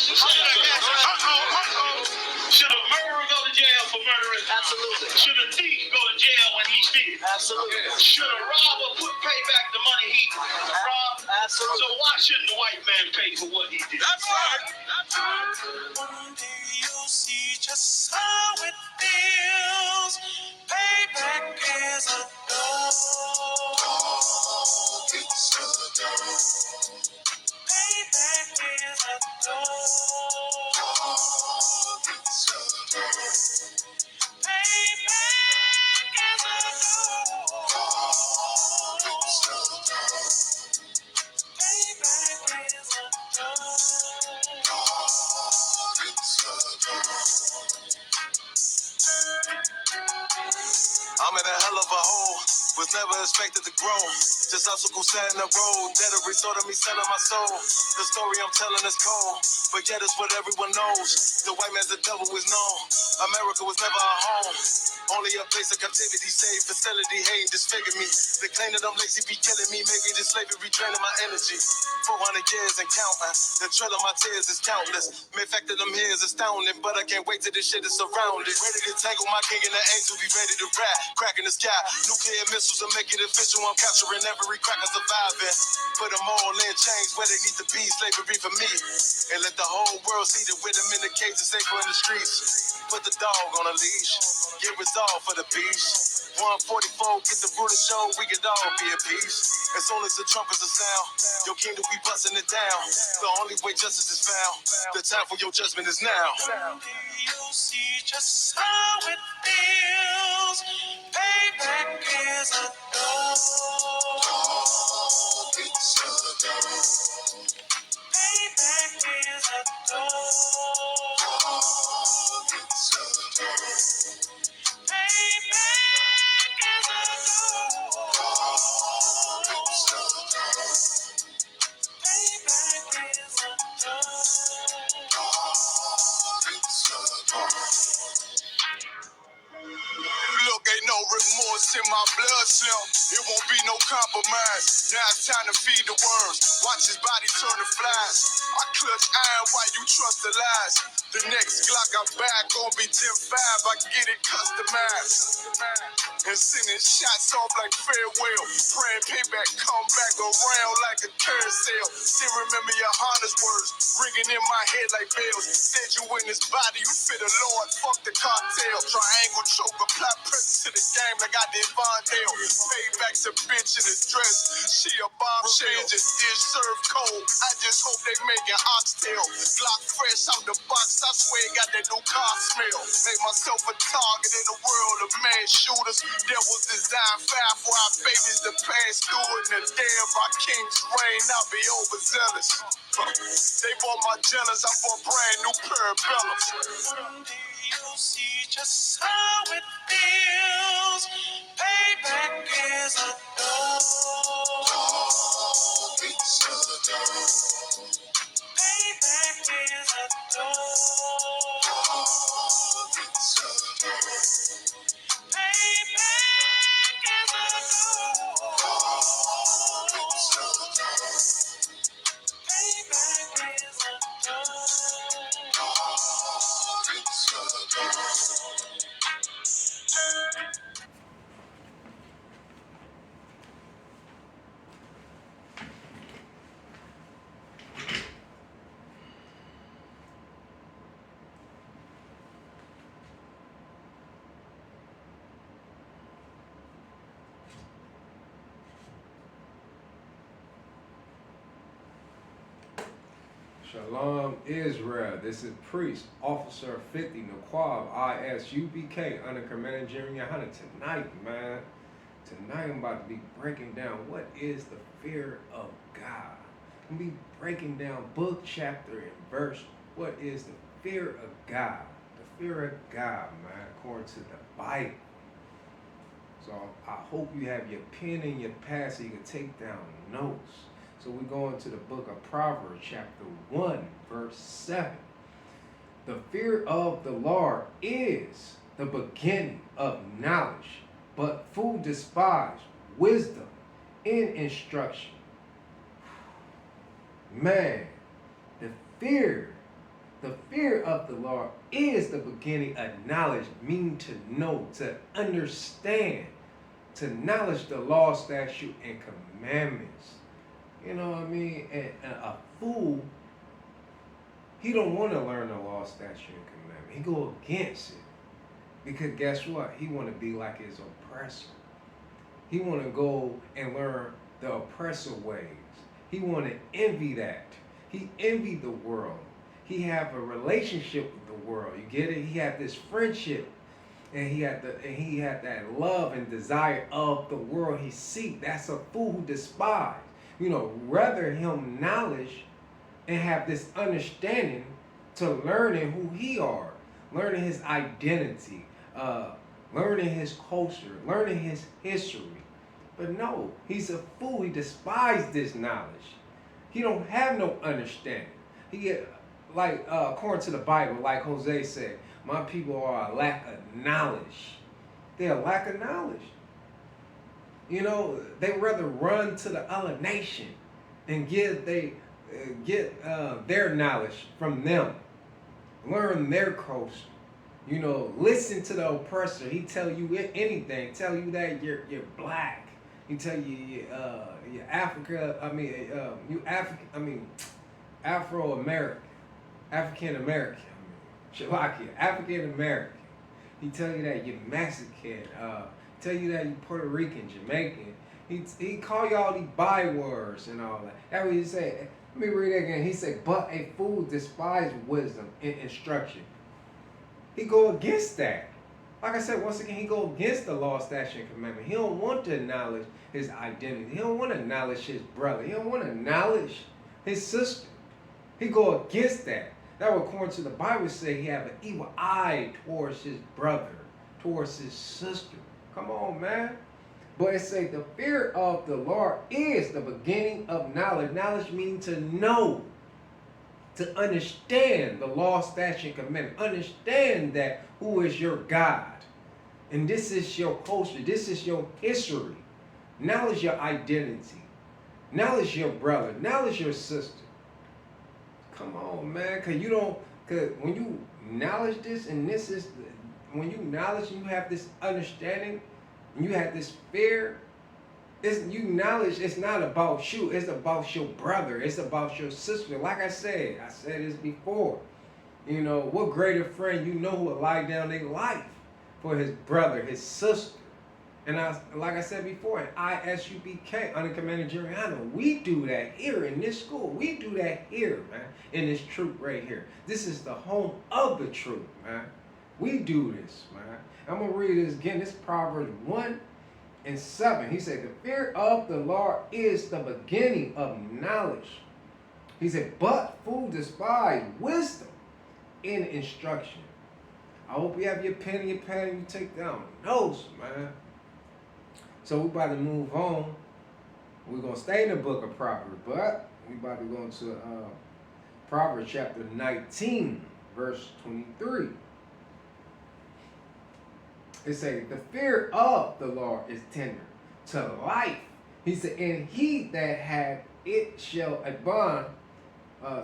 Should a murderer go to jail for murdering? Absolutely. Should a thief go to jail when he steals? Absolutely. Should a robber pay back the money he robbed? Absolutely. So why shouldn't the white man pay for what he did? That's right. That's right. One day you'll see just how it feels. Payback is a dog. It's a dog. Payback is a dog. It's a dog. Payback is a dog. It's a dog. Payback is a dog. It's a dog. I'm in a hell of a hole. Was never expected to grow. Just obstacles set in the road. That a result of me selling my soul. The story I'm telling is cold, but yet it's what everyone knows. The white man's the devil is known. America was never a home. Only a place of captivity, safe facility, hating, disfigure me. They claim that I'm lazy, be killing me. Maybe the slavery draining my energy. 400 years and counting. The trail of my tears is countless. The fact that I'm here is astounding, but I can't wait till this shit is surrounded. Ready to tangle my king and the angel, be ready to rap. Cracking the sky, nuclear missiles will make it official. I'm capturing every cracker surviving. Put them all in chains where they need to be. Slavery for me. And let the whole world see that with them in the cages, safer in the streets. Put the dog on a leash. Get resolved for the beast. 144, get the brutal show, we could all be at peace. As soon as the trumpets are sound, your kingdom we busting it down. The only way justice is found, the time for your judgment is now. You'll see just how it feels. Payback is a dog. It's a dog. Payback is a dog. It's a dog. Payback is a dog. It's a dog. Payback is a dog. It's a dog. Look, ain't no remorse in my blood, Slim. It won't be no compromise. Now it's time to feed the worms. Watch his body turn to flies. I clutch iron while you trust the lies. The next Glock I buy gon' be 10-5. I get it customized. And sending shots off like farewell. Praying payback come back around like a carousel. Still remember your Honda's words ringing in my head like bells. Said you in this body, you fit a Lord, fuck the cartel. Triangle choke, apply pressure to the game like I did Vondale. Payback's a bitch in a dress. She a bombshell, just dish served cold. I just hope they make an oxtail. Glock fresh out the box, I swear it got that new car smell. Make myself a target in the world of mass shooters. There was design fire for our babies to pass through in the damn our king's reign. I'll be overzealous. They bought my jealous, I bought brand new parabellums. You'll see just how it feels. Payback is a dog. It's a dog. Payback is a dog. It's a dog. Payback is a dog. It's a dog. Payback is a dog. It's a dog. Shalom Israel. This is Priest Officer 50 Naquab ISUBK under Commander Jeremy Hunter. Tonight, man. Tonight I'm about to be breaking down what is the fear of God. I'm going to be breaking down book, chapter, and verse. What is the fear of God? The fear of God, man, according to the Bible. So I hope you have your pen and your pad so you can take down notes. So we go into the book of Proverbs, chapter 1, verse 7. The fear of the Lord is the beginning of knowledge, but fool despise wisdom in instruction. Man, the fear The fear of the Lord is the beginning of knowledge, meaning to know, to understand, to knowledge the law, statute, and commandments. You know what I mean? And a fool, he don't want to learn the law, statute, and commandment. He go against it. Because guess what? He want to be like his oppressor. He want to go and learn the oppressor ways. He want to envy that. He envy the world. He have a relationship with the world. You get it? He had this friendship, and he had that love and desire of the world. He seek. That's a fool who despise. You know, rather him knowledge and have this understanding to learning who he are, learning his identity, learning his culture, learning his history. But no, he's a fool. He despises this knowledge. He don't have no understanding. He like according to the Bible, like Jose said, my people are a lack of knowledge. They're a lack of knowledge. You know, they rather run to the other nation and get their knowledge from them. Learn their culture. You know, listen to the oppressor. He tell you anything. Tell you that you're black. He tell you you're Africa. Afro American, African American. Shalakia, African American. He tell you that you're Mexican. Tell you that you're Puerto Rican, Jamaican. He call you all these bywords and all that. That's what he say. Let me read it again. He said, but a fool despises wisdom and instruction. He go against that. Like I said, once again, he go against the law, statute, and commandment. He don't want to acknowledge his identity. He don't want to acknowledge his brother. He don't want to acknowledge his sister. He go against that. That would, according to the Bible, say he have an evil eye towards his brother, towards his sister. Come on, man. But it say the fear of the Lord is the beginning of knowledge. Knowledge means to know, to understand the law, statute, and commandment. Understand that who is your God. And this is your culture. This is your history. Knowledge your identity. Knowledge your brother. Knowledge your sister. Come on, man. Cause when you knowledge this, and this is, when you knowledge and you have this understanding, and you have this fear, you knowledge it's not about you, it's about your brother, it's about your sister. Like I said this before. You know, what greater friend you know who will lie down their life for his brother, his sister. And like I said before, in ISUBK, under Commander Jeriano, we do that here in this school. We do that here, man, in this truth right here. This is the home of the truth, man. We do this, man. I'm going to read this again. This is Proverbs 1:7. He said, the fear of the Lord is the beginning of knowledge. He said, but fools despise wisdom in instruction. I hope you have your pen and your pad and you take down notes, man. So we're about to move on. We're going to stay in the book of Proverbs, but we're about to go into Proverbs chapter 19, verse 23. It says, the fear of the Lord is tender to life. He said, and he that hath it shall abide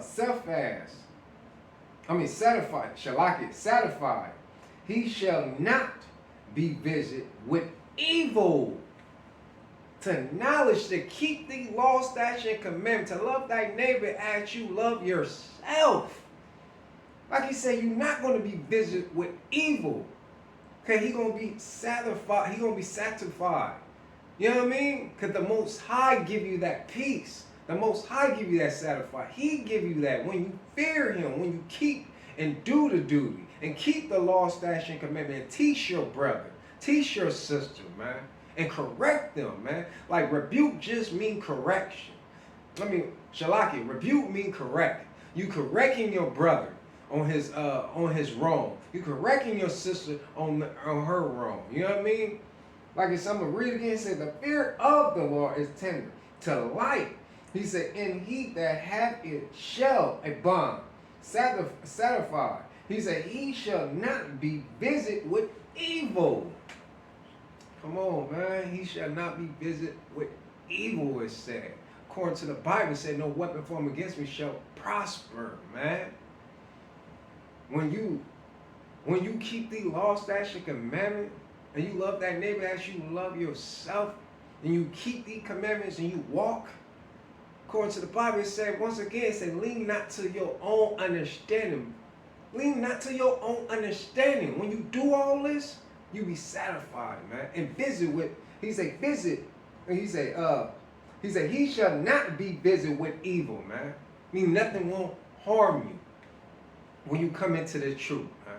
satisfied. He shall not be visited with evil. To knowledge, to keep the law, statute, and commandment, to love thy neighbor as you love yourself. Like he said, you're not going to be visited with evil. Okay, he's going to be satisfied. He's going to be satisfied. You know what I mean? Because the Most High give you that peace. The Most High give you that satisfied. He give you that when you fear him, when you keep and do the duty, and keep the law, statute, and commandment, and teach your brother, teach your sister, man, and correct them, man. Like rebuke just mean correction. Shalaki, rebuke mean correct. You correcting your brother on his wrong. You correcting your sister on her wrong. You know what I mean? Like if someone read it again, it said the fear of the Lord is tender to life. He said, and he that hath it shall abide satisfied. He said, he shall not be visited with evil. Come on, man. He shall not be visited with evil, it said. According to the Bible, it said, no weapon formed against me shall prosper, man. when you keep the law, statute, and commandment, and you love that neighbor as you love yourself, and you keep the commandments and you walk according to the Bible, it said, once again, it said, lean not to your own understanding. Lean not to your own understanding. When you do all this, you be satisfied, man. And visit with, he said, visit. And he said, he shall not be visited with evil, man. Mean nothing won't harm you when you come into the truth, man.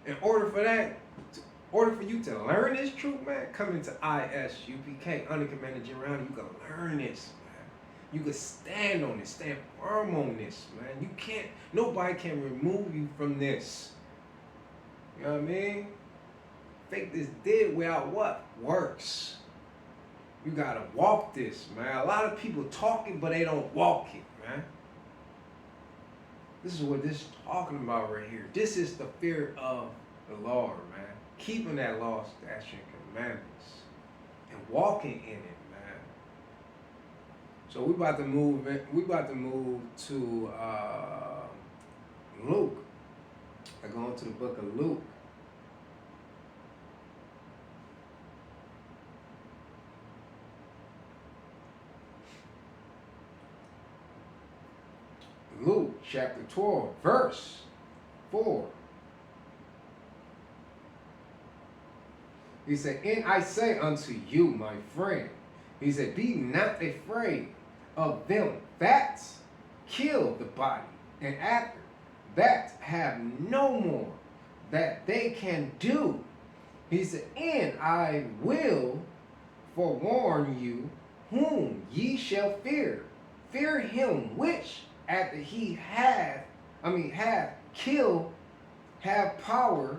In order for that, in order for you to learn this truth, man, come into ISUPK, Uncommanded Generality, you can learn this, man. You can stand on it, stand firm on this, man. You can't, nobody can remove you from this. You know what I mean? Faith is dead without what? Works. You gotta walk this, man. A lot of people talk it, but they don't walk it, man. This is what this is talking about right here. This is the fear of the Lord, man. Keeping that law, statute, and commandments. And walking in it, man. So we about to move to Luke. I go into the book of Luke. Luke chapter 12, verse 4. He said, and I say unto you, my friend, he said, be not afraid of them that kill the body, and after that have no more that they can do. He said, and I will forewarn you whom ye shall fear. Fear him which after he have killed, have power,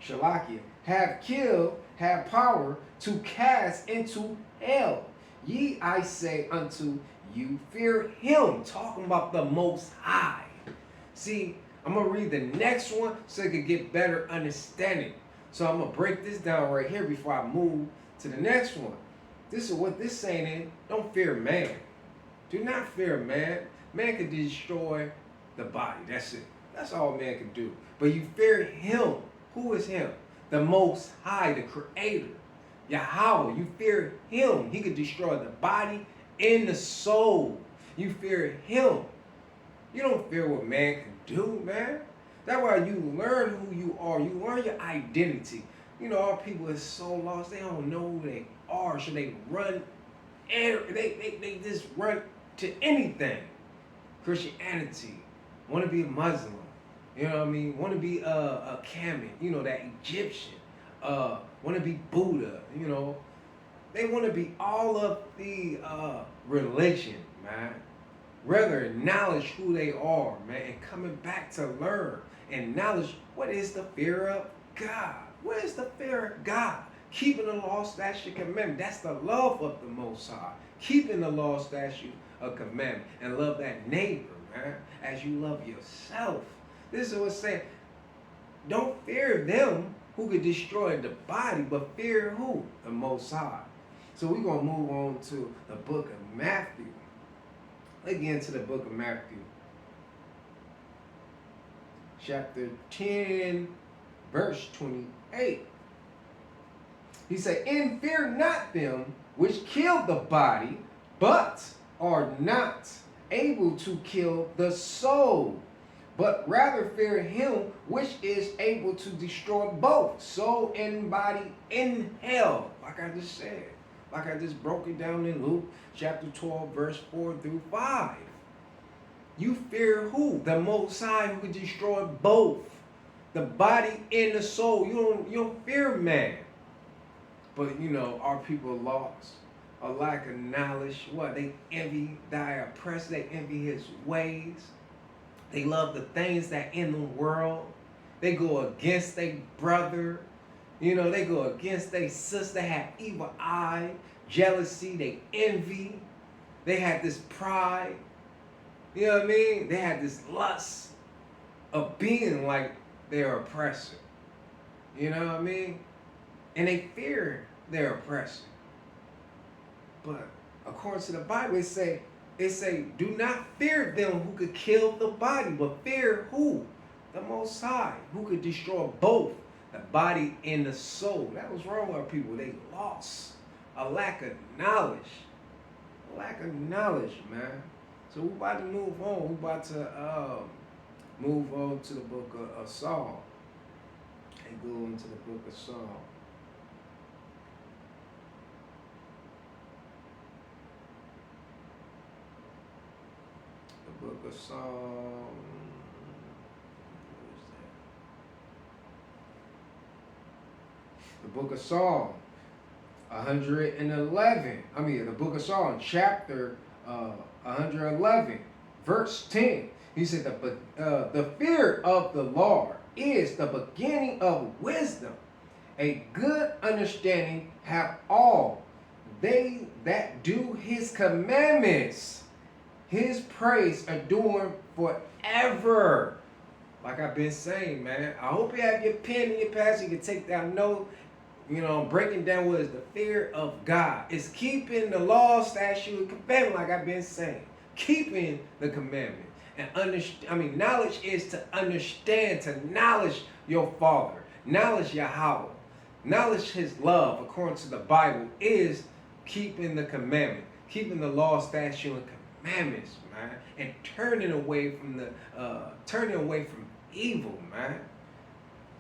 Shalakia, have killed, have power to cast into hell. Ye, I say unto you, fear him. Talking about the Most High. See, I'm going to read the next one so I can get better understanding. So I'm going to break this down right here before I move to the next one. This is what this saying is. Don't fear man. Do not fear man. Man can destroy the body. That's it. That's all man can do. But you fear him. Who is him? The Most High, the Creator. Yahweh. You fear him. He could destroy the body and the soul. You fear him. You don't fear what man can do, man. That's why you learn who you are. You learn your identity. You know, our people is so lost. They don't know who they are. So they run. They just run to anything. Christianity. Want to be a Muslim. You know what I mean? Want to be a Kemet. You know, that Egyptian. Want to be Buddha. You know. They want to be all of the religion, man. Rather acknowledge who they are, man, and coming back to learn and acknowledge what is the fear of God. What is the fear of God? Keeping the law, statute, commandment. That's the love of the Most High. Keeping the law, statute, a commandment, and love that neighbor, man, as you love yourself. This is what it's saying. Don't fear them who could destroy the body, but fear who? The Most High. So we're going to move on to the book of Matthew. Let's get into the book of Matthew. Chapter 10, verse 28. He said, and fear not them which kill the body, but are not able to kill the soul, but rather fear him which is able to destroy both soul and body in hell. Like I just said. Like I just broke it down in Luke chapter 12, verse 4 through 5. You fear who? The Most High, who can destroy both the body and the soul. You don't fear man. But you know, our people lost. A lack of knowledge. What? They envy thy oppressor. They envy his ways. They love the things that in the world. They go against their brother. You know, they go against their sister. They have evil eye, jealousy, they envy. They have this pride. You know what I mean? They have this lust of being like their oppressor. You know what I mean? And they fear their oppressor. But according to the Bible, it say, do not fear them who could kill the body, but fear who? the Most High, who could destroy both the body and the soul. That was wrong with our people. They lost a lack of knowledge. A lack of knowledge, man. So we about to move on. We about to move on to the book of Saul. And go into the book of Saul. The book of Saul. The book of Saul, 111. The book of Saul, in chapter 111, verse 10. He said, the fear of the Lord is the beginning of wisdom. A good understanding have all they that do his commandments. His praise adorn forever. Like I've been saying, man. I hope you have your pen and your pad so you can take down notes. Breaking down what is the fear of God. It's keeping the law, statute, and commandment, like I've been saying. Keeping the commandment. And knowledge is to understand, to knowledge your Father. Knowledge Yahweh. Knowledge his love, according to the Bible, is keeping the commandment. Keeping the law, statute, and commandments, man. And turning away from evil, man.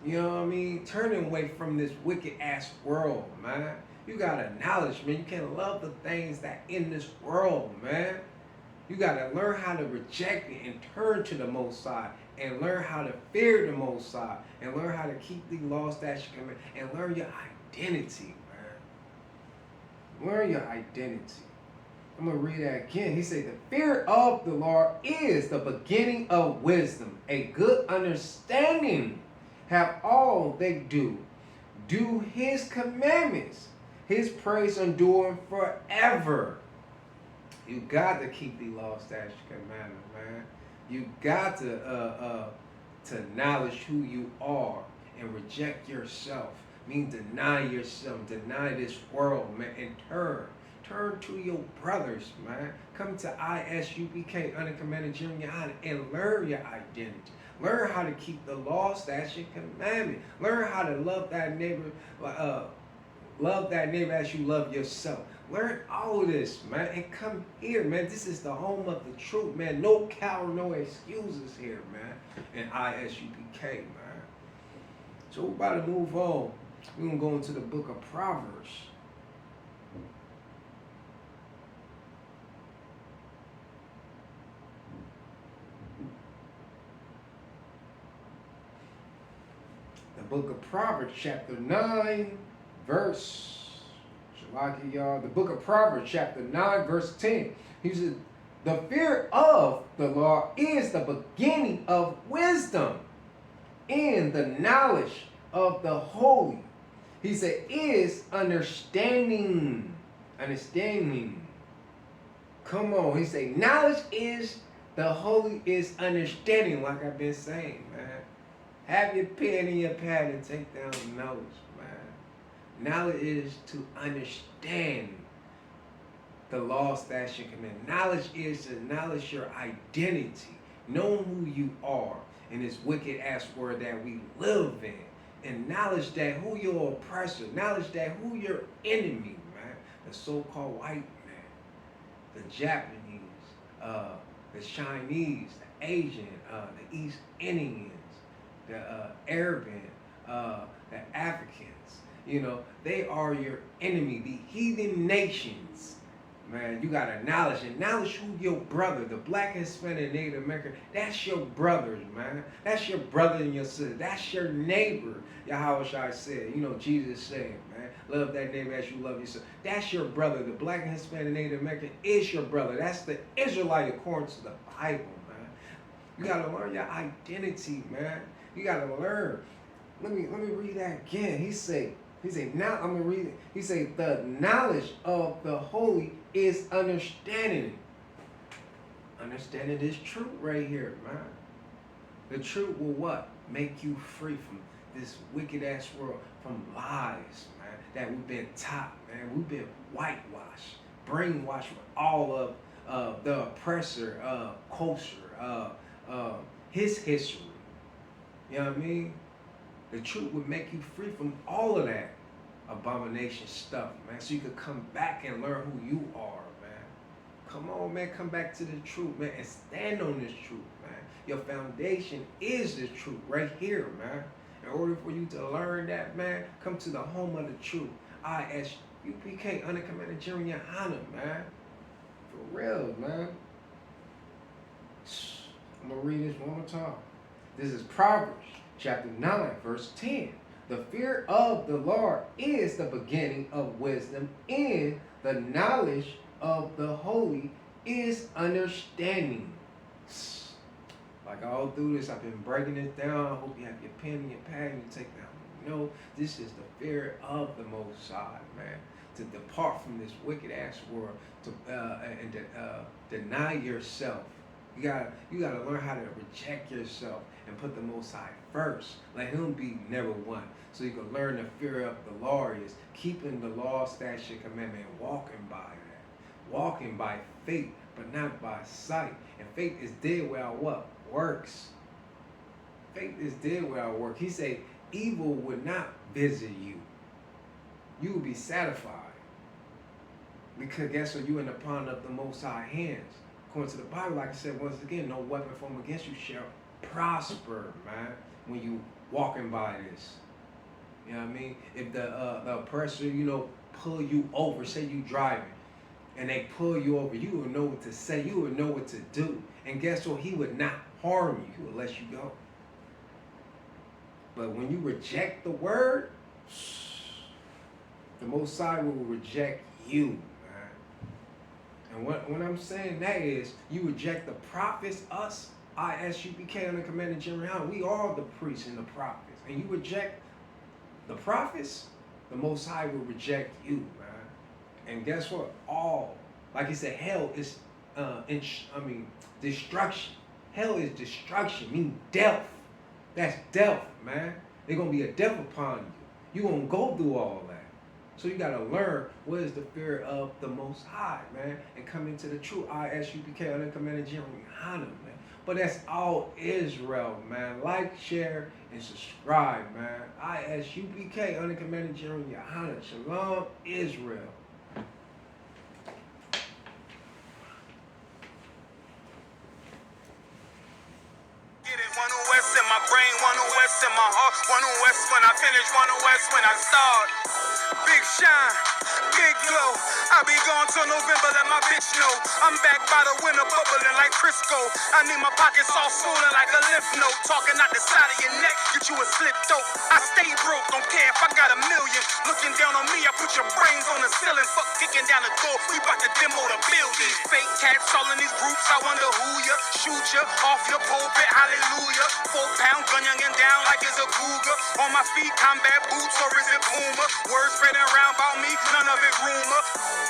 You know what I mean? Turning away from this wicked ass world, man. You gotta acknowledge, man. You can't love the things that in this world, man. You gotta learn how to reject it and turn to the Most High, and learn how to fear the Most High, and learn how to keep the law, statute, command, and learn your identity, man. Learn your identity. I'm gonna read that again. He said, the fear of the Lord is the beginning of wisdom. A good understanding have all they do. Do his commandments. His praise endure forever. You got to keep the law, statute, commandment, man. You got to acknowledge who you are and reject yourself. Deny yourself, deny this world, man, and turn to your brothers, man. Come to ISUBK, Uncommanded Junior High, and learn your identity. Learn how to keep the law, statute, commandment. Learn how to love that neighbor, as you love yourself. Learn all of this, man, and come here, man. This is the home of the truth, man. No cow, no excuses here, man. And ISUBK, man. So we're about to move on. We're gonna go into the book of Proverbs. Book of Proverbs, chapter 9, verse, the book of Proverbs, chapter 9, verse 10. He said, the fear of the Lord is the beginning of wisdom, and the knowledge of the holy. He said, is understanding. Understanding. Come on. He said, knowledge is the holy is understanding, like I've been saying, man. Have your pen and your pad and take down knowledge, man. Knowledge is to understand the law, statute, command. Knowledge is to acknowledge your identity, know who you are in this wicked ass world that we live in, and knowledge that who your oppressor, knowledge that who your enemy, man. The so-called white man, the Japanese, the Chinese, the Asian, the East Indians, the Arabian, the Africans, they are your enemy, the heathen nations. Man, you gotta acknowledge who your brother, the black, Hispanic, Native American, that's your brothers, man. That's your brother and your sister. That's your neighbor. Yahweh Shai said, Jesus said, man, love that neighbor as you love yourself. That's your brother. The black and Hispanic, Native American is your brother. That's the Israelite according to the Bible, man. You gotta learn your identity, man. You gotta learn. Let me read that again. He said, now I'm gonna read it. He said, the knowledge of the holy is understanding. Understanding this truth right here, man. The truth will what? Make you free from this wicked ass world, from lies, man, that we've been taught, man. We've been whitewashed, brainwashed with all of the oppressor culture, his history. You know what I mean? The truth would make you free from all of that abomination stuff, man. So you could come back and learn who you are, man. Come on, man. Come back to the truth, man, and stand on this truth, man. Your foundation is the truth right here, man. In order for you to learn that, man, come to the home of the truth. ISUPK, Under Commander Jeremiah Hunter, man. For real, man. I'm going to read this one more time. This is Proverbs chapter 9, verse 10. The fear of the Lord is the beginning of wisdom, and the knowledge of the holy is understanding. Like all through this, I've been breaking it down. I hope you have your pen and your pad and you take down. No, this is the fear of the Most High, man. To depart from this wicked ass world, and deny yourself. You gotta learn how to reject yourself and put the Most High first. Let Him be number one. So you can learn the fear of the Lord is keeping the law, statute, commandment, and walking by that. Walking by faith, but not by sight. And faith is dead without what? Works. Faith is dead without work. He said, evil would not visit you. You will be satisfied. Because guess what? You in the palm of the Most High hands. According to the Bible, like I said, once again, no weapon formed against you shall prosper, man, when you walking by this. You know what I mean? If the oppressor, pull you over, say you driving, and they pull you over, you will know what to say, you will know what to do. And guess what? He would not harm you, he will let you go. But when you reject the word, the Most High will reject you. And when I'm saying that is, you reject the prophets, us, ISUPK, Under Commander Jeremiah Hunter. We are the priests and the prophets. And you reject the prophets, the Most High will reject you, man. And guess what? Like he said, hell is, destruction. Hell is destruction, meaning death. That's death, man. There's going to be a death upon you. You're going to go through all that. So you got to learn what is the fear of the Most High, man, and come into the true ISUPK, Under Commander Jeremiah Hunter, man. But that's all Israel, man. Like, share, and subscribe, man. ISUPK, Under Commander Jeremiah Hunter. Shalom, Israel. West in my brain, 1 West in my heart, 1 West when I finish, 1 West when I start. Big shine, big glow. I be gone till November, let my bitch know. I'm back by the winter, bubbling like Crisco. I need my pockets all swollen like a lymph node. Talking out the side of your neck, get you a slip dope. I stay broke, don't care if I got a million. Looking down on me, I put your brains on the ceiling. Fuck kicking down the door, we bout to demo the building. Fake cats all in these groups, I wonder who ya. Shoot ya off your pulpit, hallelujah. 4-pound gun youngin' down like it's a cougar. On my feet, combat boots, or is it Puma? Words spreading around about me, none of it rumor.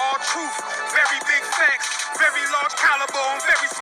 All truth, very big facts, very large caliber, I'm very